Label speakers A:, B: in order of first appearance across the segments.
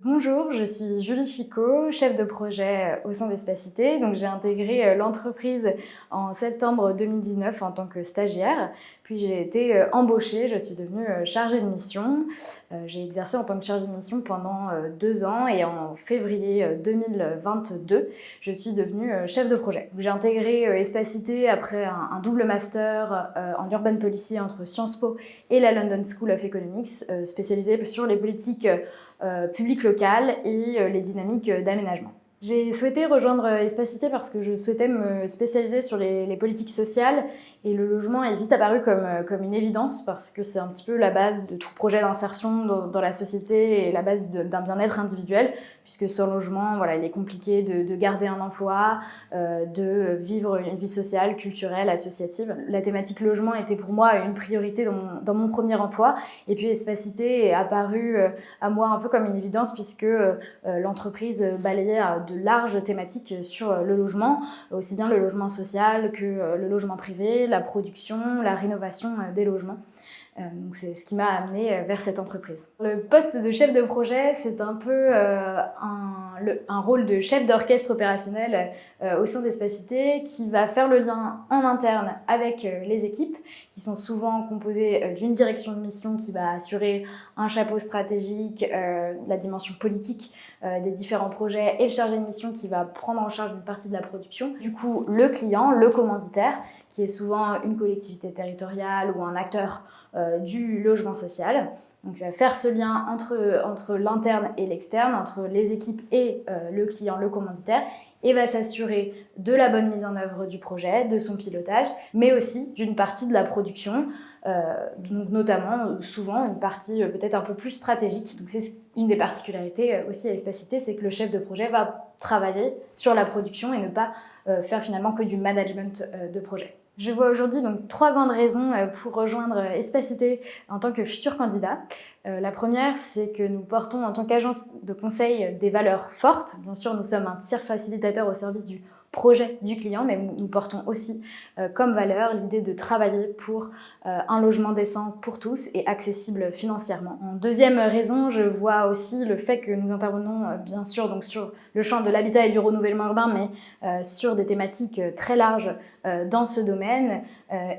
A: Bonjour, je suis Julie Chicot, chef de projet au sein d'Espacité. Donc, j'ai intégré l'entreprise en septembre 2019 en tant que stagiaire. Puis j'ai été embauchée, je suis devenue chargée de mission. J'ai exercé en tant que chargée de mission pendant 2 ans et en février 2022, je suis devenue chef de projet. J'ai intégré Espacité après un double master en urban policy entre Sciences Po et la London School of Economics, spécialisée sur les politiques publiques locales et les dynamiques d'aménagement. J'ai souhaité rejoindre Espacité parce que je souhaitais me spécialiser sur les politiques sociales et le logement est vite apparu comme une évidence parce que c'est un petit peu la base de tout projet d'insertion dans la société et la base d'un bien-être individuel puisque sans logement, voilà, il est compliqué de garder un emploi, de vivre une vie sociale, culturelle, associative. La thématique logement était pour moi une priorité dans mon premier emploi et puis Espacité est apparu à moi un peu comme une évidence puisque l'entreprise balayait de larges thématiques sur le logement, aussi bien le logement social que le logement privé, la production, la rénovation des logements. Donc c'est ce qui m'a amenée vers cette entreprise. Le poste de chef de projet, c'est un peu un rôle de chef d'orchestre opérationnel au sein d'Espacité qui va faire le lien en interne avec les équipes qui sont souvent composées d'une direction de mission qui va assurer un chapeau stratégique, la dimension politique des différents projets et le chargé de mission qui va prendre en charge une partie de la production. Du coup, le client, le commanditaire, qui est souvent une collectivité territoriale ou un acteur du logement social. Donc, il va faire ce lien entre l'interne et l'externe, entre les équipes et le client, le commanditaire, et va s'assurer de la bonne mise en œuvre du projet, de son pilotage, mais aussi d'une partie de la production, donc notamment souvent une partie peut-être un peu plus stratégique. Donc c'est une des particularités aussi à Espacité, c'est que le chef de projet va travailler sur la production et ne pas faire finalement que du management de projet. Je vois aujourd'hui donc 3 grandes raisons pour rejoindre Espacité en tant que futur candidat. La première, c'est que nous portons en tant qu'agence de conseil des valeurs fortes. Bien sûr, nous sommes un tiers facilitateur au service du projet du client, mais nous portons aussi comme valeur l'idée de travailler pour un logement décent pour tous et accessible financièrement. En deuxième raison, je vois aussi le fait que nous intervenons bien sûr donc sur le champ de l'habitat et du renouvellement urbain, mais sur des thématiques très larges dans ce domaine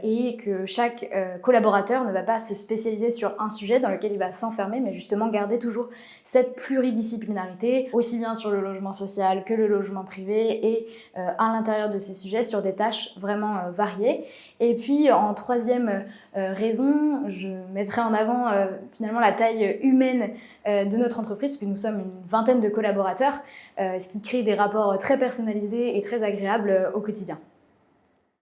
A: et que chaque collaborateur ne va pas se spécialiser sur un sujet dans lequel il va s'enfermer, mais justement garder toujours cette pluridisciplinarité, aussi bien sur le logement social que le logement privé et à l'intérieur de ces sujets sur des tâches vraiment variées. Et puis en troisième raison, je mettrai en avant finalement la taille humaine de notre entreprise, puisque nous sommes une vingtaine de collaborateurs, ce qui crée des rapports très personnalisés et très agréables au quotidien.